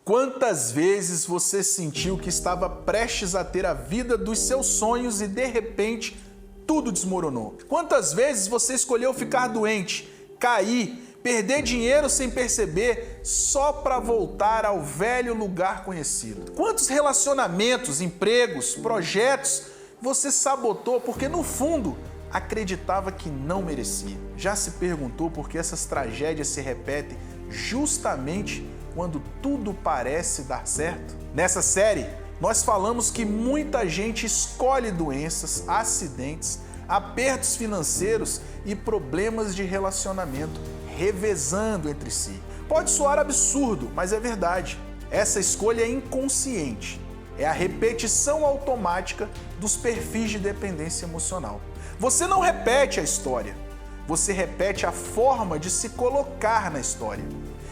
Quantas vezes você sentiu que estava prestes a ter a vida dos seus sonhos e de repente tudo desmoronou? Quantas vezes você escolheu ficar doente, cair, perder dinheiro sem perceber só para voltar ao velho lugar conhecido? Quantos relacionamentos, empregos, projetos você sabotou porque no fundo acreditava que não merecia? Já se perguntou por que essas tragédias se repetem justamente quando tudo parece dar certo? Nessa série, nós falamos que muita gente escolhe doenças, acidentes, apertos financeiros e problemas de relacionamento, revezando entre si. Pode soar absurdo, mas é verdade. Essa escolha é inconsciente. É a repetição automática dos perfis de dependência emocional. Você não repete a história, você repete a forma de se colocar na história.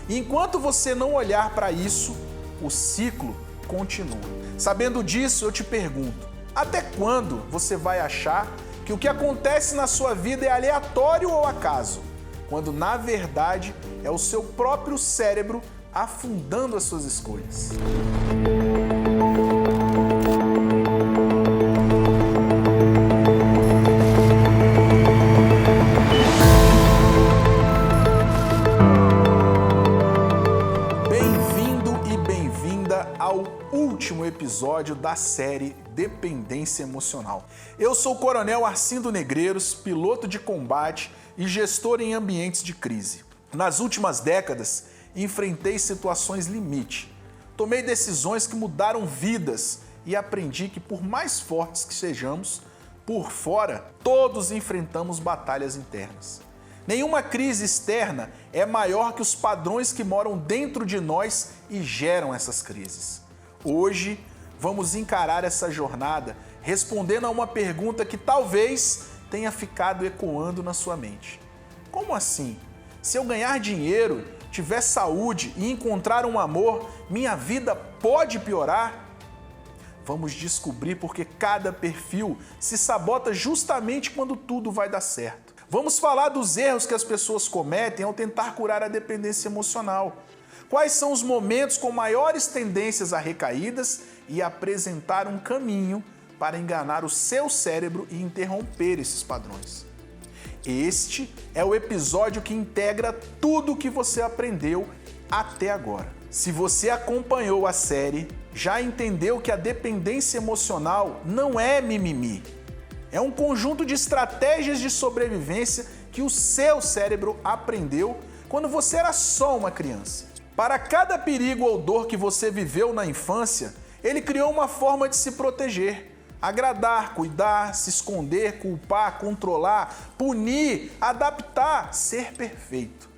E enquanto você não olhar para isso, o ciclo continua. Sabendo disso, eu te pergunto, até quando você vai achar que o que acontece na sua vida é aleatório ou acaso, quando na verdade é o seu próprio cérebro afundando as suas escolhas? Último episódio da série Dependência Emocional. Eu sou o Coronel Arcindo Negreiros, piloto de combate e gestor em ambientes de crise. Nas últimas décadas, enfrentei situações limite. Tomei decisões que mudaram vidas e aprendi que por mais fortes que sejamos, por fora, todos enfrentamos batalhas internas. Nenhuma crise externa é maior que os padrões que moram dentro de nós e geram essas crises. Hoje, vamos encarar essa jornada respondendo a uma pergunta que talvez tenha ficado ecoando na sua mente. Como assim? Se eu ganhar dinheiro, tiver saúde e encontrar um amor, minha vida pode piorar? Vamos descobrir porque cada perfil se sabota justamente quando tudo vai dar certo. Vamos falar dos erros que as pessoas cometem ao tentar curar a dependência emocional. Quais são os momentos com maiores tendências a recaídas e apresentar um caminho para enganar o seu cérebro e interromper esses padrões. Este é o episódio que integra tudo o que você aprendeu até agora. Se você acompanhou a série, já entendeu que a dependência emocional não é mimimi. É um conjunto de estratégias de sobrevivência que o seu cérebro aprendeu quando você era só uma criança. Para cada perigo ou dor que você viveu na infância, ele criou uma forma de se proteger, agradar, cuidar, se esconder, culpar, controlar, punir, adaptar, ser perfeito.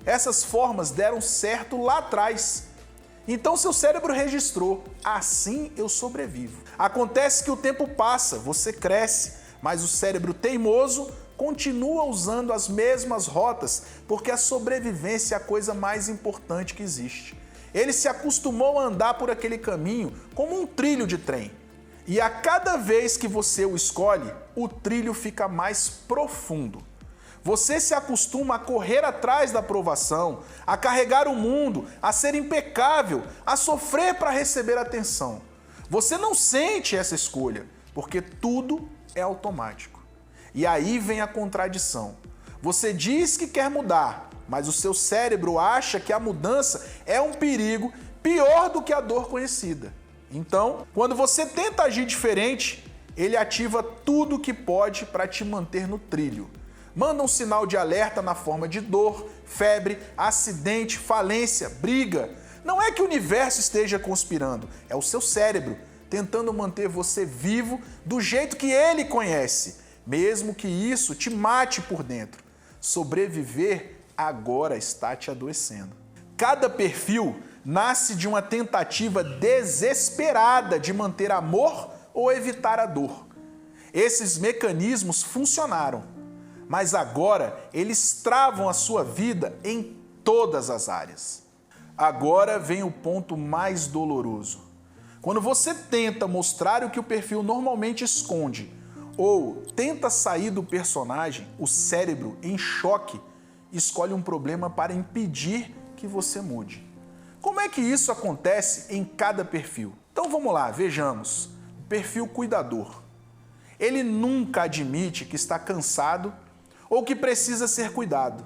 Essas formas deram certo lá atrás. Então seu cérebro registrou, assim eu sobrevivo. Acontece que o tempo passa, você cresce, mas o cérebro teimoso continua usando as mesmas rotas porque a sobrevivência é a coisa mais importante que existe. Ele se acostumou a andar por aquele caminho como um trilho de trem. E a cada vez que você o escolhe, o trilho fica mais profundo. Você se acostuma a correr atrás da aprovação, a carregar o mundo, a ser impecável, a sofrer para receber atenção. Você não sente essa escolha, porque tudo é automático. E aí vem a contradição. Você diz que quer mudar, mas o seu cérebro acha que a mudança é um perigo pior do que a dor conhecida. Então, quando você tenta agir diferente, ele ativa tudo que pode para te manter no trilho. Manda um sinal de alerta na forma de dor, febre, acidente, falência, briga. Não é que o universo esteja conspirando, é o seu cérebro tentando manter você vivo do jeito que ele conhece, mesmo que isso te mate por dentro. Sobreviver agora está te adoecendo. Cada perfil nasce de uma tentativa desesperada de manter amor ou evitar a dor. Esses mecanismos funcionaram, mas agora eles travam a sua vida em todas as áreas. Agora vem o ponto mais doloroso. Quando você tenta mostrar o que o perfil normalmente esconde, ou tenta sair do personagem, o cérebro, em choque, escolhe um problema para impedir que você mude. Como é que isso acontece em cada perfil? Então vamos lá, vejamos. Perfil cuidador. Ele nunca admite que está cansado ou que precisa ser cuidado.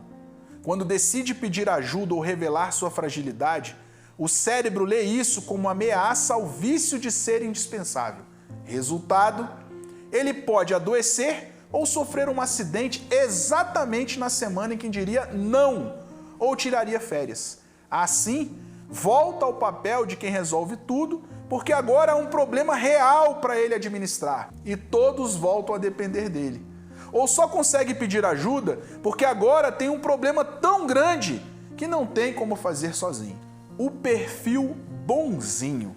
Quando decide pedir ajuda ou revelar sua fragilidade, o cérebro lê isso como ameaça ao vício de ser indispensável. Resultado, ele pode adoecer ou sofrer um acidente exatamente na semana em que diria não ou tiraria férias. Assim, volta ao papel de quem resolve tudo, porque agora há um problema real para ele administrar e todos voltam a depender dele. Ou só consegue pedir ajuda porque agora tem um problema tão grande que não tem como fazer sozinho. O perfil bonzinho.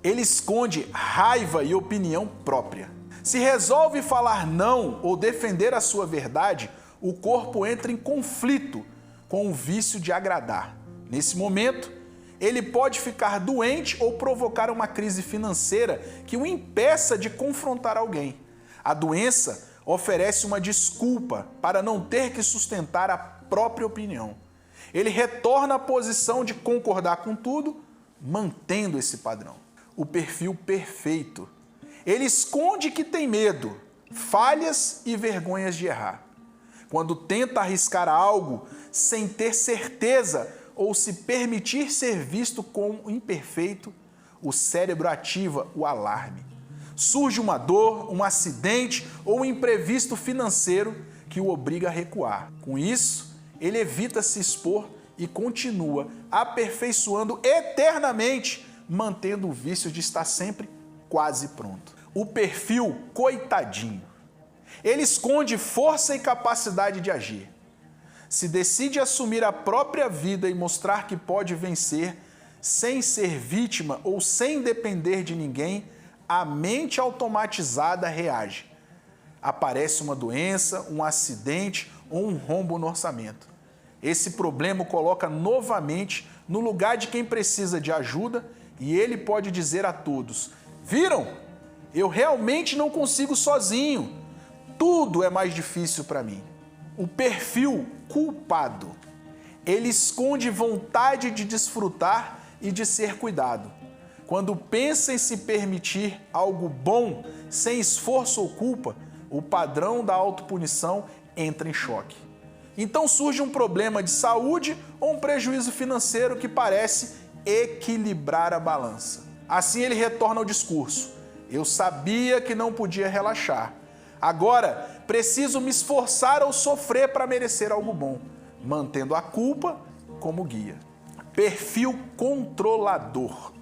Ele esconde raiva e opinião própria. Se resolve falar não ou defender a sua verdade, o corpo entra em conflito com o vício de agradar. Nesse momento, ele pode ficar doente ou provocar uma crise financeira que o impeça de confrontar alguém. A doença oferece uma desculpa para não ter que sustentar a própria opinião. Ele retorna à posição de concordar com tudo, mantendo esse padrão. O perfil perfeito. Ele esconde que tem medo, falhas e vergonhas de errar. Quando tenta arriscar algo sem ter certeza ou se permitir ser visto como imperfeito, o cérebro ativa o alarme. Surge uma dor, um acidente ou um imprevisto financeiro que o obriga a recuar. Com isso, ele evita se expor e continua aperfeiçoando eternamente, mantendo o vício de estar sempre quase pronto. O perfil coitadinho. Ele esconde força e capacidade de agir. Se decide assumir a própria vida e mostrar que pode vencer, sem ser vítima ou sem depender de ninguém, a mente automatizada reage. Aparece uma doença, um acidente ou um rombo no orçamento. Esse problema o coloca novamente no lugar de quem precisa de ajuda e ele pode dizer a todos: viram? Eu realmente não consigo sozinho. Tudo é mais difícil para mim. O perfil culpado. Ele esconde vontade de desfrutar e de ser cuidado. Quando pensa em se permitir algo bom, sem esforço ou culpa, o padrão da autopunição entra em choque. Então surge um problema de saúde ou um prejuízo financeiro que parece equilibrar a balança. Assim ele retorna ao discurso: eu sabia que não podia relaxar. Agora preciso me esforçar ou sofrer para merecer algo bom, mantendo a culpa como guia. Perfil controlador.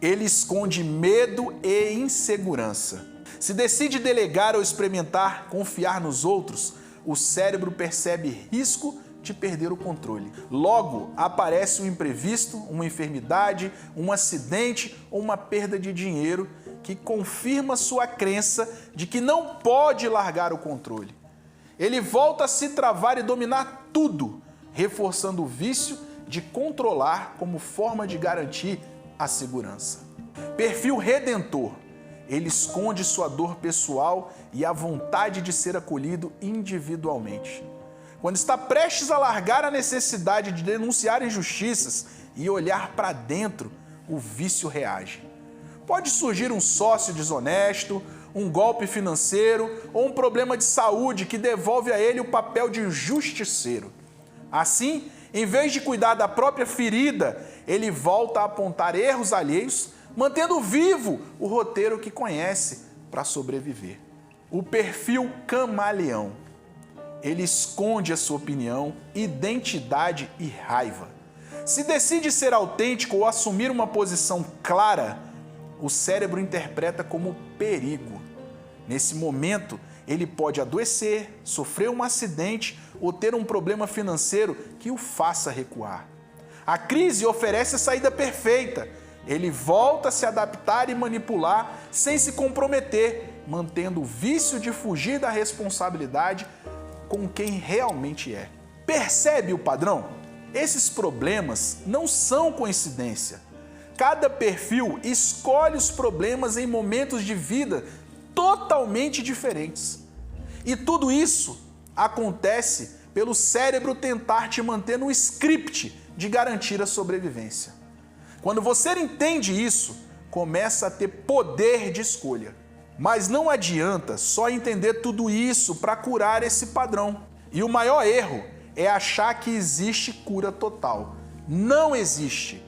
Ele esconde medo e insegurança. Se decide delegar ou experimentar confiar nos outros, o cérebro percebe risco de perder o controle. Logo, aparece um imprevisto, uma enfermidade, um acidente ou uma perda de dinheiro que confirma sua crença de que não pode largar o controle. Ele volta a se travar e dominar tudo, reforçando o vício de controlar como forma de garantir a segurança. Perfil redentor. Ele esconde sua dor pessoal e a vontade de ser acolhido individualmente. Quando está prestes a largar a necessidade de denunciar injustiças e olhar para dentro, o vício reage. Pode surgir um sócio desonesto, um golpe financeiro ou um problema de saúde que devolve a ele o papel de justiceiro. Assim, em vez de cuidar da própria ferida, ele volta a apontar erros alheios, mantendo vivo o roteiro que conhece para sobreviver. O perfil camaleão. Ele esconde a sua opinião, identidade e raiva. Se decide ser autêntico ou assumir uma posição clara, o cérebro interpreta como perigo. Nesse momento, ele pode adoecer, sofrer um acidente ou ter um problema financeiro que o faça recuar. A crise oferece a saída perfeita. Ele volta a se adaptar e manipular sem se comprometer, mantendo o vício de fugir da responsabilidade com quem realmente é. Percebe o padrão? Esses problemas não são coincidência. Cada perfil escolhe os problemas em momentos de vida totalmente diferentes. E tudo isso acontece pelo cérebro tentar te manter no script de garantir a sobrevivência. Quando você entende isso, começa a ter poder de escolha. Mas não adianta só entender tudo isso para curar esse padrão. E o maior erro é achar que existe cura total. Não existe.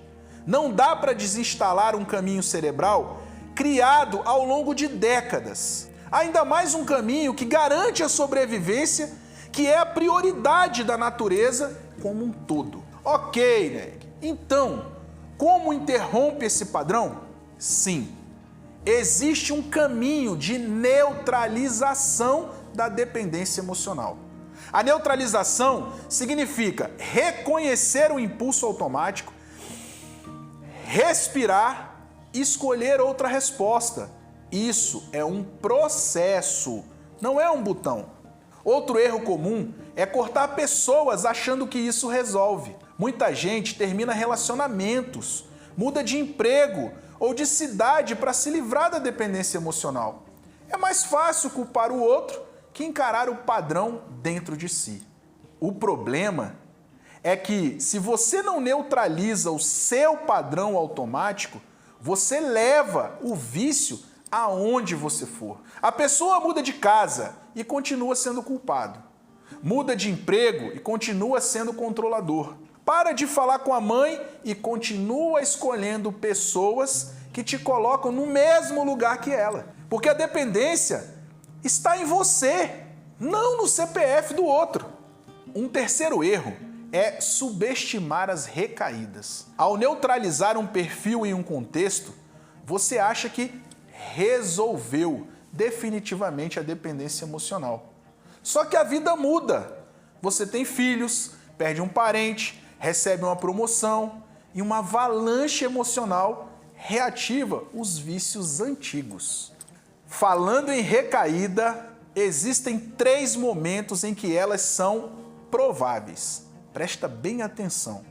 Não dá para desinstalar um caminho cerebral criado ao longo de décadas. Ainda mais um caminho que garante a sobrevivência, que é a prioridade da natureza como um todo. Ok, Neg. Então, como interrompe esse padrão? Sim, existe um caminho de neutralização da dependência emocional. A neutralização significa reconhecer o impulso automático, respirar e escolher outra resposta. Isso é um processo, não é um botão. Outro erro comum é cortar pessoas achando que isso resolve. Muita gente termina relacionamentos, muda de emprego ou de cidade para se livrar da dependência emocional. É mais fácil culpar o outro que encarar o padrão dentro de si. O problema é que, se você não neutraliza o seu padrão automático, você leva o vício aonde você for. A pessoa muda de casa e continua sendo culpado. Muda de emprego e continua sendo controlador. Para de falar com a mãe e continua escolhendo pessoas que te colocam no mesmo lugar que ela. Porque a dependência está em você, não no CPF do outro. Um terceiro erro é subestimar as recaídas. Ao neutralizar um perfil em um contexto, você acha que resolveu definitivamente a dependência emocional. Só que a vida muda. Você tem filhos, perde um parente, recebe uma promoção e uma avalanche emocional reativa os vícios antigos. Falando em recaída, existem 3 momentos em que elas são prováveis. Presta bem atenção.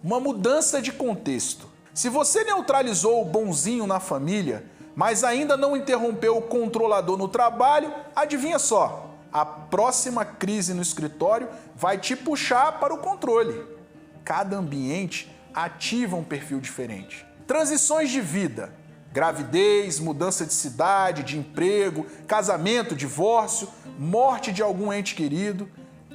Uma mudança de contexto. Se você neutralizou o bonzinho na família, mas ainda não interrompeu o controlador no trabalho, adivinha só, a próxima crise no escritório vai te puxar para o controle. Cada ambiente ativa um perfil diferente. Transições de vida. Gravidez, mudança de cidade, de emprego, casamento, divórcio, morte de algum ente querido.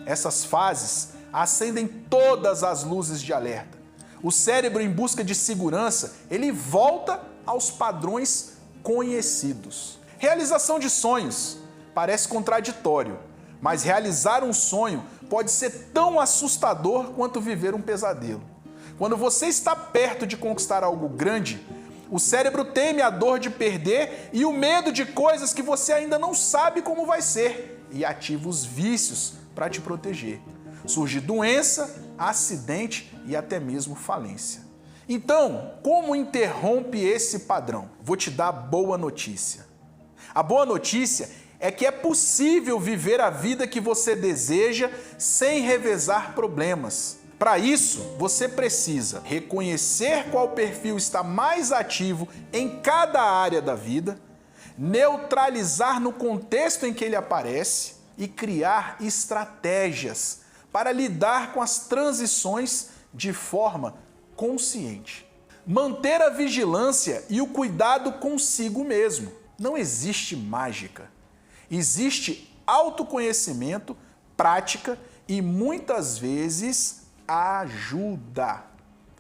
Essas fases acendem todas as luzes de alerta. O cérebro, em busca de segurança, ele volta aos padrões conhecidos. Realização de sonhos. Parece contraditório, mas realizar um sonho pode ser tão assustador quanto viver um pesadelo. Quando você está perto de conquistar algo grande, o cérebro teme a dor de perder e o medo de coisas que você ainda não sabe como vai ser e ativa os vícios para te proteger. Surge doença, acidente e até mesmo falência. Então, como interrompe esse padrão? Vou te dar a boa notícia. A boa notícia é que é possível viver a vida que você deseja sem revezar problemas. Para isso, você precisa reconhecer qual perfil está mais ativo em cada área da vida, neutralizar no contexto em que ele aparece e criar estratégias para lidar com as transições de forma consciente. Manter a vigilância e o cuidado consigo mesmo. Não existe mágica. Existe autoconhecimento, prática e muitas vezes ajuda.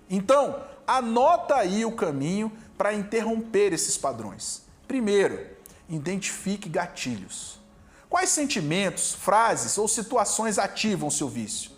Então, anota aí o caminho para interromper esses padrões. Primeiro, identifique gatilhos. Quais sentimentos, frases ou situações ativam seu vício?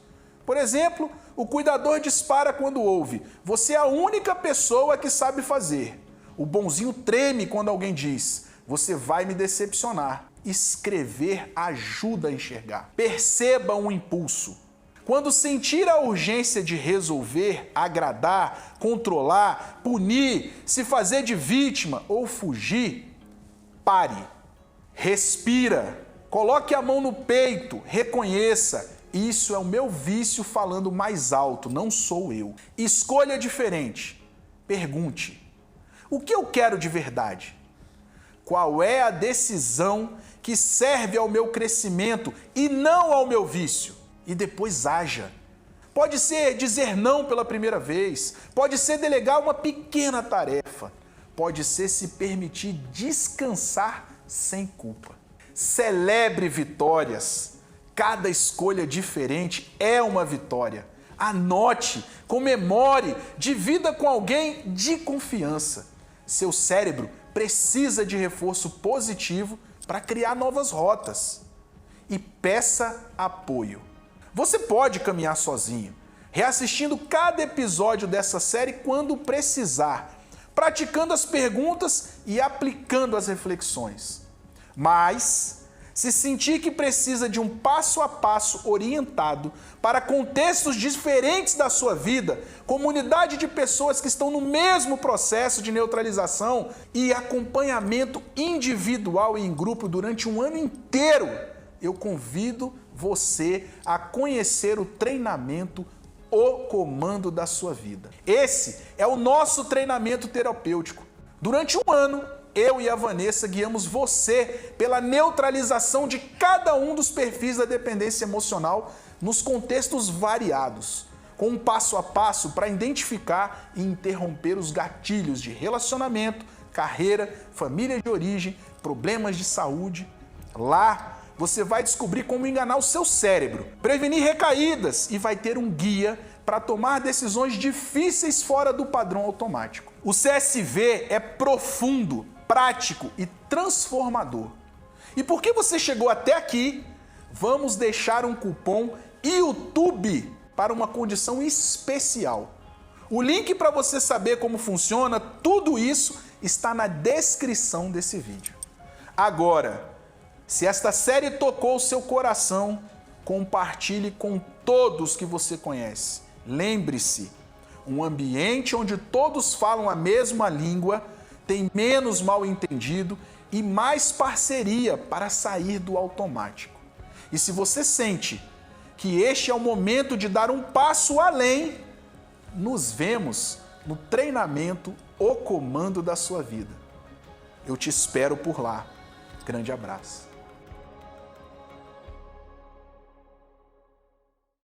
Por exemplo, o cuidador dispara quando ouve: "Você é a única pessoa que sabe fazer". O bonzinho treme quando alguém diz: "Você vai me decepcionar". Escrever ajuda a enxergar. Perceba um impulso. Quando sentir a urgência de resolver, agradar, controlar, punir, se fazer de vítima ou fugir, pare, respira, coloque a mão no peito, reconheça: isso é o meu vício falando mais alto, não sou eu. Escolha diferente. Pergunte: o que eu quero de verdade? Qual é a decisão que serve ao meu crescimento e não ao meu vício? E depois haja. pode ser dizer não pela primeira vez, pode ser delegar uma pequena tarefa, pode ser se permitir descansar sem culpa. Celebre vitórias. Cada escolha diferente é uma vitória. Anote, comemore, divida com alguém de confiança. Seu cérebro precisa de reforço positivo para criar novas rotas. E peça apoio. Você pode caminhar sozinho, reassistindo cada episódio dessa série quando precisar, praticando as perguntas e aplicando as reflexões. Mas, se sentir que precisa de um passo a passo orientado para contextos diferentes da sua vida, comunidade de pessoas que estão no mesmo processo de neutralização e acompanhamento individual e em grupo durante um ano inteiro, eu convido você a conhecer o treinamento O Comando da Sua Vida. Esse é o nosso treinamento terapêutico. Durante um ano, eu e a Vanessa guiamos você pela neutralização de cada um dos perfis da dependência emocional nos contextos variados, com um passo a passo para identificar e interromper os gatilhos de relacionamento, carreira, família de origem, problemas de saúde. Lá, você vai descobrir como enganar o seu cérebro, prevenir recaídas e vai ter um guia para tomar decisões difíceis fora do padrão automático. O CSV é profundo, prático e transformador. E porque você chegou até aqui, vamos deixar um cupom YouTube para uma condição especial. O link para você saber como funciona tudo isso está na descrição desse vídeo. Agora, se esta série tocou o seu coração, compartilhe com todos que você conhece. Lembre-se, um ambiente onde todos falam a mesma língua tem menos mal-entendido e mais parceria para sair do automático. E se você sente que este é o momento de dar um passo além, nos vemos no treinamento O Comando da Sua Vida. Eu te espero por lá. Grande abraço.